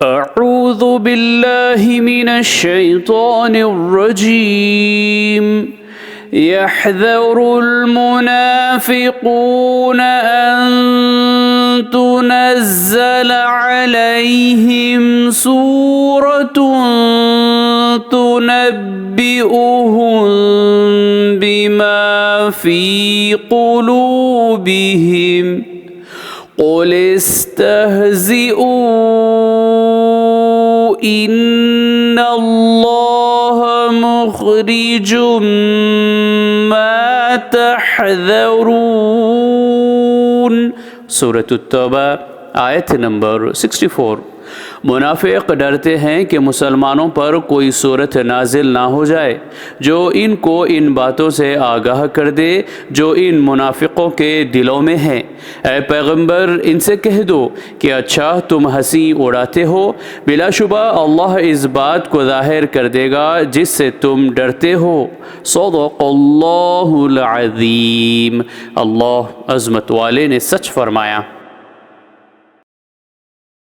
أعوذ بالله من الشيطان الرجيم يحذر المنافقون أن تنزل عليهم سورة تنبئهم بما في قلوبهم قل استهزئوا إن الله مخرج ما تحذرون। सूरत तौबा आयत नंबर 64। मुनाफिक डरते हैं कि मुसलमानों पर कोई सूरत नाजिल ना हो जाए जो इनको इन बातों से आगाह कर दे जो इन मुनाफिकों के दिलों में हैं। ऐ पैगंबर, इनसे कह दो कि अच्छा तुम हंसी उड़ाते हो, बिलाशुबा अल्लाह इस बात को ज़ाहिर कर देगा जिससे तुम डरते हो। सदक़ल्लाहुल अज़ीम। अल्लाह अज़मत वाले ने सच फरमाया।